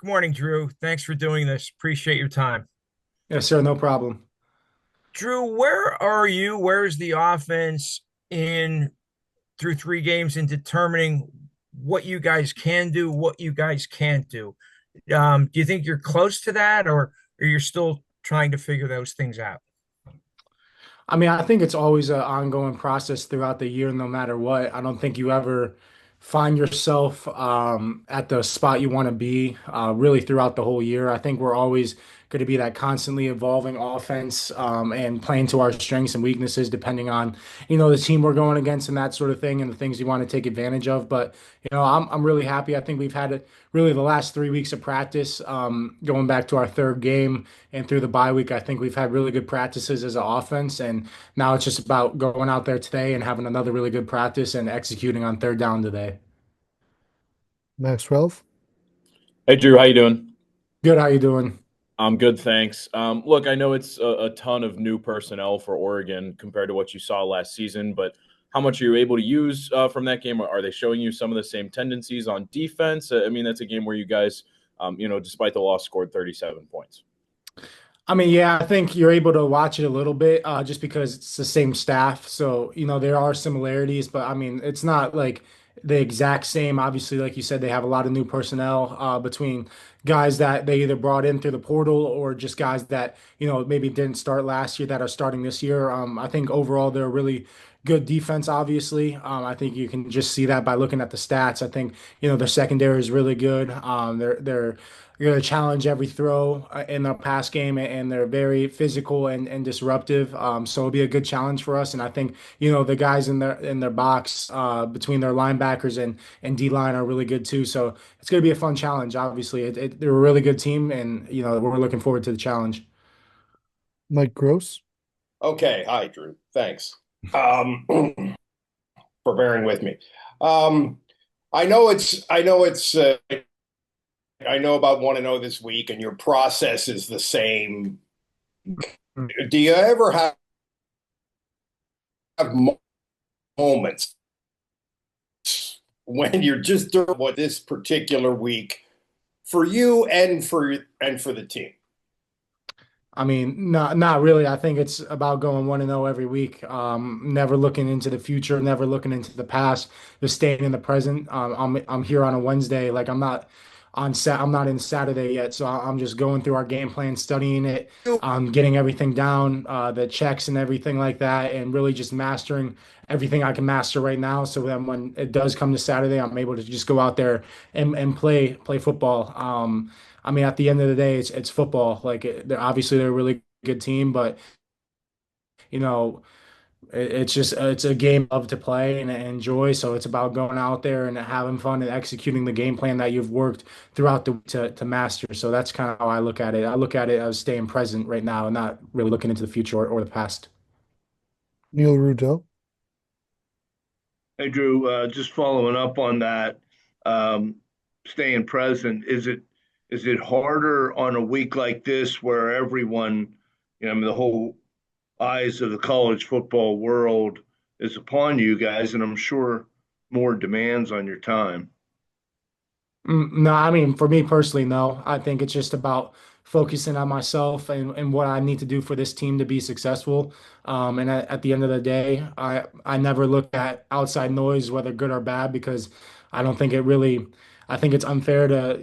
Good morning, Drew. Thanks for doing this. Appreciate your time. Yes, sir. No problem. Drew, where are you? Where's the offense in through three games in determining what you guys can do, what you guys can't do? Do you think you're close to that, or you're still trying to figure those things out? I mean, I think it's always an ongoing process throughout the year, no matter what. I don't think you ever find yourself at the spot you want to be really throughout the whole year. I think we're always going to be that constantly evolving offense and playing to our strengths and weaknesses, depending on, the team we're going against and that sort of thing and the things you want to take advantage of. But, I'm really happy. I think we've had really the last 3 weeks of practice going back to our third game and through the bye week. I think we've had really good practices as an offense. And now it's just about going out there today and having another really good practice and executing on third down today. Max 12. Hey Drew, how you doing? Good. How you doing? I'm good, thanks. Look, I know it's a ton of new personnel for Oregon compared to what you saw last season, but how much are you able to use from that game? Are they showing you some of the same tendencies on defense? I mean, that's a game where you guys, despite the loss, scored 37 points. I mean, yeah, I think you're able to watch it a little bit just because it's the same staff. So, there are similarities, but I mean, it's not like the exact same. Obviously, like you said, they have a lot of new personnel between guys that they either brought in through the portal or just guys that, maybe didn't start last year that are starting this year. I think overall they're really good defense, obviously. I think you can just see that by looking at the stats. I think, their secondary is really good. They're going to challenge every throw in their pass game, and they're very physical and disruptive. So it'll be a good challenge for us. And I think the guys in their box between their linebackers and D line are really good too. So it's going to be a fun challenge. Obviously, they're a really good team, and we're looking forward to the challenge. Mike Gross. Okay. Hi, Drew. Thanks for bearing with me. Um, I know about 1-0 this week, and your process is the same. Do you ever have moments when you're just doing what this particular week for you and for the team? I mean, not really. I think it's about going 1-0 every week. Never looking into the future, never looking into the past, just staying in the present. I'm here on a Wednesday, like I'm not in Saturday yet, so I'm just going through our game plan, studying it, getting everything down, the checks and everything like that, and really just mastering everything I can master right now. So then when it does come to Saturday, I'm able to just go out there and play football. I mean, at the end of the day, it's football. Like, obviously they're a really good team, but you know, it's a game of to play and enjoy. So it's about going out there and having fun and executing the game plan that you've worked throughout to master. So that's kind of how I look at it. I look at it as staying present right now and not really looking into the future or the past. Neil Rudell. Hey, Drew, just following up on that, um, staying present, is it harder on a week like this where everyone, I mean, the whole eyes of the college football world is upon you guys, and I'm sure more demands on your time. No, I mean, for me personally, no. I think it's just about focusing on myself and what I need to do for this team to be successful. And at the end of the day, I never look at outside noise, whether good or bad, because I don't think it really, I think it's unfair to,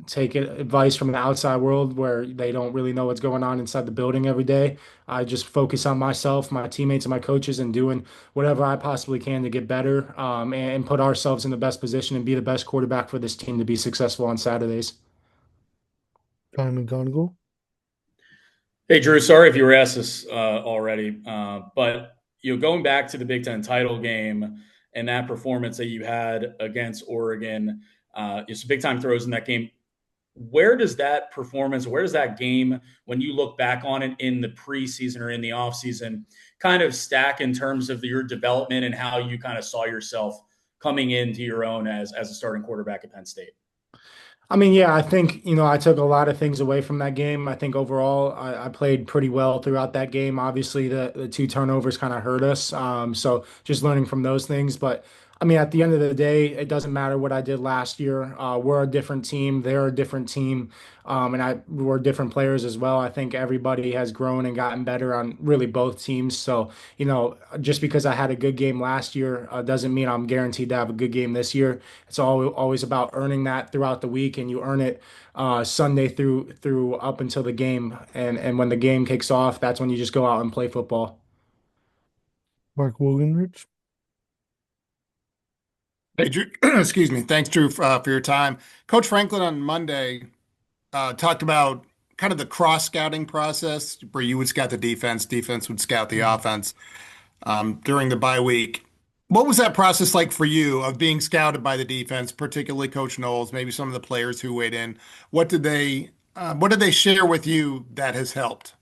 take advice from the outside world where they don't really know what's going on inside the building every day. I just focus on myself, my teammates, and my coaches, and doing whatever I possibly can to get better and put ourselves in the best position and be the best quarterback for this team to be successful on Saturdays. Kyle McGonigal. Hey, Drew, sorry if you were asked this already, but going back to the Big Ten title game and that performance that you had against Oregon, some big time throws in that game. Where does that performance, where does that game, when you look back on it in the preseason or in the offseason, kind of stack in terms of your development and how you kind of saw yourself coming into your own as a starting quarterback at Penn State? I mean, yeah, I think, I took a lot of things away from that game. I think overall I played pretty well throughout that game. Obviously, the two turnovers kind of hurt us. So just learning from those things. But I mean, at the end of the day, it doesn't matter what I did last year. We're a different team. They're a different team. We're different players as well. I think everybody has grown and gotten better on really both teams. So, just because I had a good game last year, doesn't mean I'm guaranteed to have a good game this year. It's always about earning that throughout the week, and you earn it Sunday through up until the game. And when the game kicks off, that's when you just go out and play football. Mark Wogenrich. Hey, Drew, excuse me. Thanks, Drew, for your time. Coach Franklin on Monday talked about kind of the cross scouting process where you would scout the defense, defense would scout the offense during the bye week. What was that process like for you of being scouted by the defense, particularly Coach Knowles, maybe some of the players who weighed in? What did they share with you that has helped?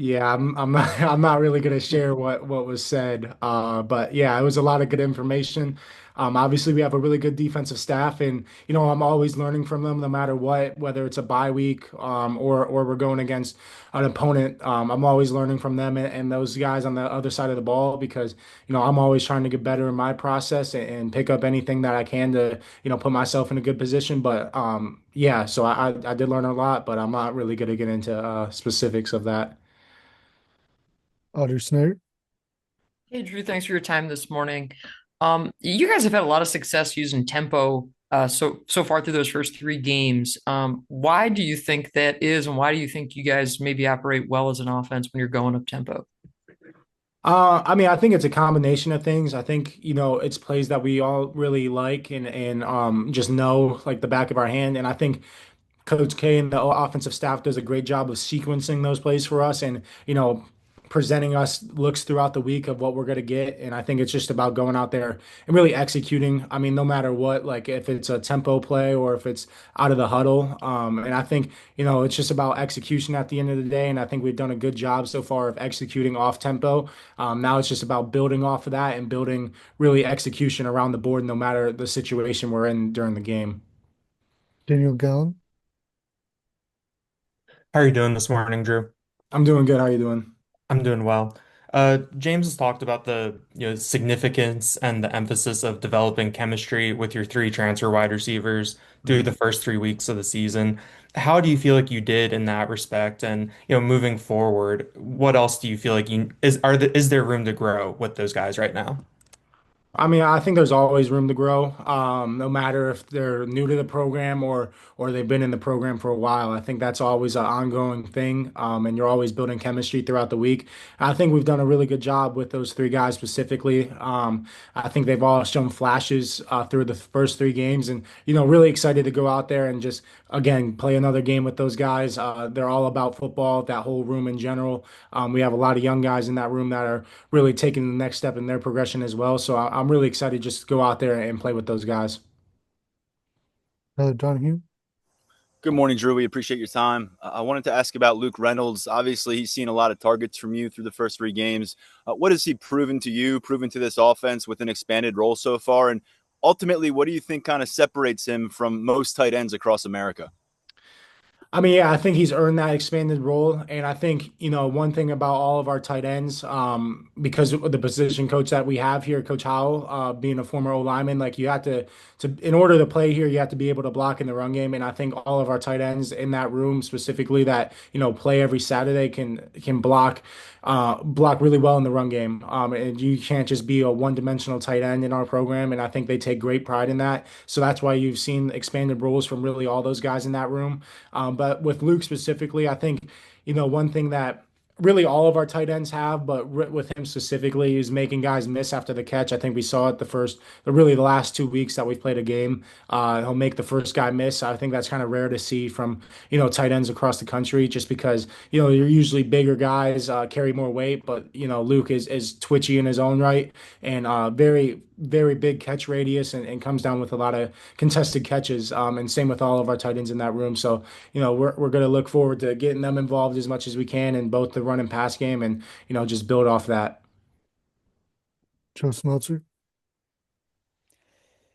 Yeah, I'm not I'm not really gonna share what was said. But yeah, it was a lot of good information. Obviously we have a really good defensive staff, and I'm always learning from them no matter what, whether it's a bye week or we're going against an opponent. I'm always learning from them and those guys on the other side of the ball because I'm always trying to get better in my process and pick up anything that I can to put myself in a good position. But yeah, so I did learn a lot, but I'm not really gonna get into specifics of that. Otter Snyder. Hey Drew, thanks for your time this morning. You guys have had a lot of success using tempo so far through those first three games. Why do you think that is, and why do you think you guys maybe operate well as an offense when you're going up tempo? I mean, I think it's a combination of things. I think, it's plays that we all really like and just know like the back of our hand. And I think Coach K and the offensive staff does a great job of sequencing those plays for us and, presenting us looks throughout the week of what we're going to get. And I think it's just about going out there and really executing. I mean, no matter what, like if it's a tempo play or if it's out of the huddle. And I think, it's just about execution at the end of the day. And I think we've done a good job so far of executing off tempo. Now it's just about building off of that and building really execution around the board, no matter the situation we're in during the game. Daniel Gallen. How are you doing this morning, Drew? I'm doing good. How you doing? I'm doing well. James has talked about the significance and the emphasis of developing chemistry with your three transfer wide receivers through the first 3 weeks of the season. How do you feel like you did in that respect? And moving forward, what else do you feel like is there room to grow with those guys right now? I mean, I think there's always room to grow, no matter if they're new to the program or they've been in the program for a while. I think that's always an ongoing thing, and you're always building chemistry throughout the week. I think we've done a really good job with those three guys specifically. I think they've all shown flashes through the first three games, and really excited to go out there and just again play another game with those guys. They're all about football, that whole room in general. We have a lot of young guys in that room that are really taking the next step in their progression as well. So I'm really excited just to go out there and play with those guys. Donahue. Good morning, Drew. We appreciate your time. I wanted to ask about Luke Reynolds. Obviously, he's seen a lot of targets from you through the first three games. What has he proven to you, proven to this offense with an expanded role so far? And ultimately, what do you think kind of separates him from most tight ends across America? I mean, yeah, I think he's earned that expanded role. And I think, one thing about all of our tight ends, because of the position coach that we have here, Coach Howell, being a former O lineman, like you have in order to play here, you have to be able to block in the run game. And I think all of our tight ends in that room specifically that, play every Saturday can block really well in the run game. And you can't just be a one-dimensional tight end in our program. And I think they take great pride in that. So that's why you've seen expanded roles from really all those guys in that room. But with Luke specifically, I think, one thing that really all of our tight ends have, but with him specifically, is making guys miss after the catch. I think we saw it the last 2 weeks that we've played a game. He'll make the first guy miss. I think that's kind of rare to see from, tight ends across the country just because, you're usually bigger guys, carry more weight, but, Luke is twitchy in his own right and very, very big catch radius and comes down with a lot of contested catches. And same with all of our tight ends in that room. So, we're going to look forward to getting them involved as much as we can in both the run and pass game and, just build off that. Joe Smeltzer.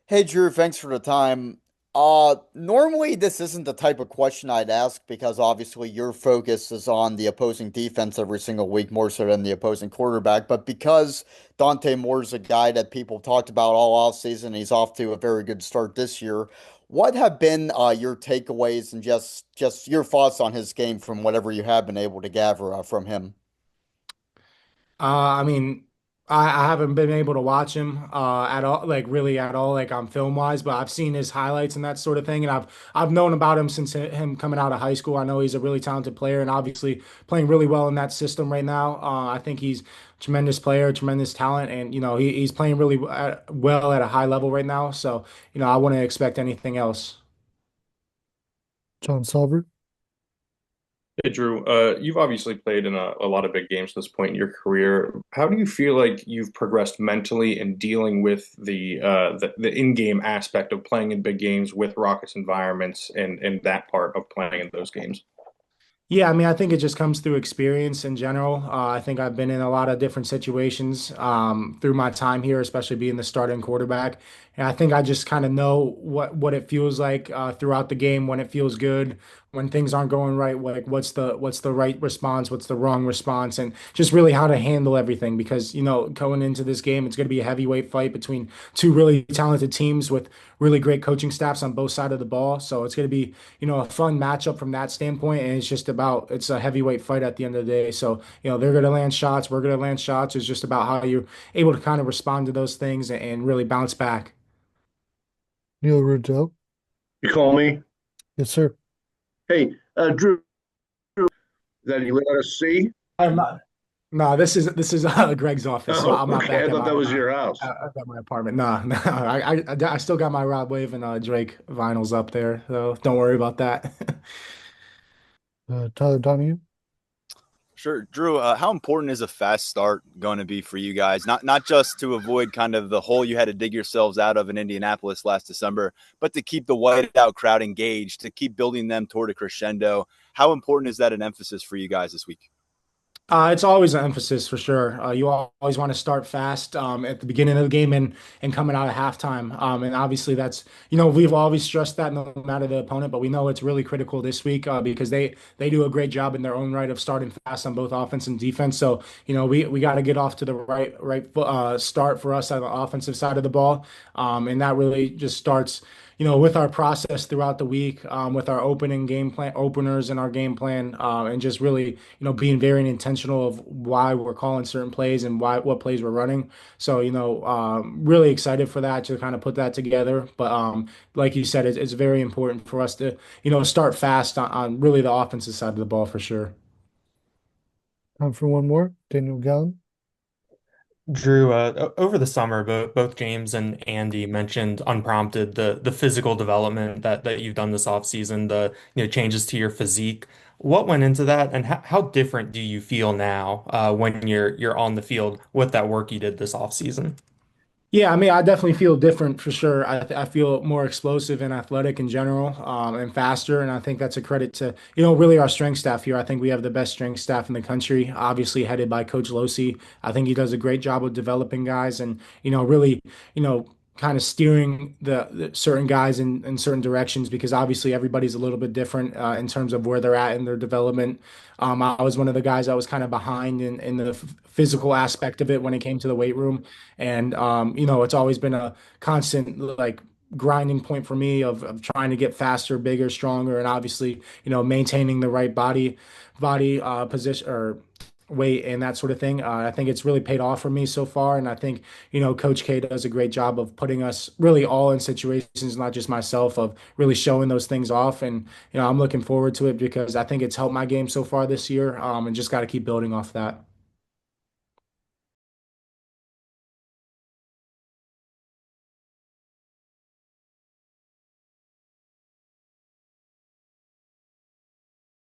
Hey, Drew, thanks for the time. Normally this isn't the type of question I'd ask because obviously your focus is on the opposing defense every single week more so than the opposing quarterback. But because Dante Moore's a guy that people talked about all offseason, he's off to a very good start this year. What have been your takeaways and just your thoughts on his game from whatever you have been able to gather from him? I mean, I haven't been able to watch him at all, like really at all, like on film wise, but I've seen his highlights and that sort of thing, and I've known about him since him coming out of high school. I know he's a really talented player, and obviously playing really well in that system right now. I think he's a tremendous player, tremendous talent, and he's playing really well at a high level right now. So I wouldn't expect anything else. John Salver. Hey, Drew, you've obviously played in a lot of big games at this point in your career. How do you feel like you've progressed mentally in dealing with the in-game aspect of playing in big games with Rockets environments and that part of playing in those games? Yeah, I mean, I think it just comes through experience in general. I think I've been in a lot of different situations through my time here, especially being the starting quarterback. And I think I just kind of know what it feels like throughout the game when it feels good, when things aren't going right. Like what's the right response, what's the wrong response, and just really how to handle everything. Because going into this game, it's going to be a heavyweight fight between two really talented teams with really great coaching staffs on both sides of the ball. So it's going to be a fun matchup from that standpoint. And it's a heavyweight fight at the end of the day. So, they're going to land shots. We're going to land shots. It's just about how you're able to kind of respond to those things and really bounce back. Neil Rudell. You call me? Yes, sir. Hey, Drew, that you let us see? I'm not. No, this is Greg's office, so I'm not Okay, back I at thought that was your house. at my apartment. No, no, I still got my Rod Wave and Drake vinyls up there, so don't worry about that. Tyler Donahue. Sure, Drew. How important is a fast start going to be for you guys? Not just to avoid kind of the hole you had to dig yourselves out of in Indianapolis last December, but to keep the whiteout crowd engaged, to keep building them toward a crescendo. How important is that an emphasis for you guys this week? It's always an emphasis for sure. You always want to start fast at the beginning of the game and coming out of halftime. And obviously we've always stressed that no matter the opponent, but we know it's really critical this week because they do a great job in their own right of starting fast on both offense and defense. So we got to get off to the right start for us on the offensive side of the ball, and that really just starts with our process throughout the week, with our opening game plan, openers and our game plan, and just really, being very intentional of why we're calling certain plays and what plays we're running. So, really excited for that to kind of put that together. But like you said, it's very important for us to, start fast on really the offensive side of the ball for sure. Time for one more. Daniel Gallen. Drew, over the summer, both James and Andy mentioned unprompted the physical development that you've done this offseason, the changes to your physique. What went into that, and how different do you feel now when you're on the field with that work you did this offseason? Yeah, I mean, I definitely feel different for sure. I feel more explosive and athletic in general, and faster. And I think that's a credit to, really our strength staff here. I think we have the best strength staff in the country, obviously headed by Coach Losi. I think he does a great job of developing guys and, really, kind of steering the certain guys in certain directions because obviously everybody's a little bit different in terms of where they're at in their development. I was one of the guys that was kind of behind in the physical aspect of it when it came to the weight room. And, it's always been a constant like grinding point for me of trying to get faster, bigger, stronger, and obviously, maintaining the right body position or weight and that sort of thing. I think it's really paid off for me so far. And I think, Coach K does a great job of putting us really all in situations, not just myself, of really showing those things off. And, I'm looking forward to it because I think it's helped my game so far this year and just got to keep building off that.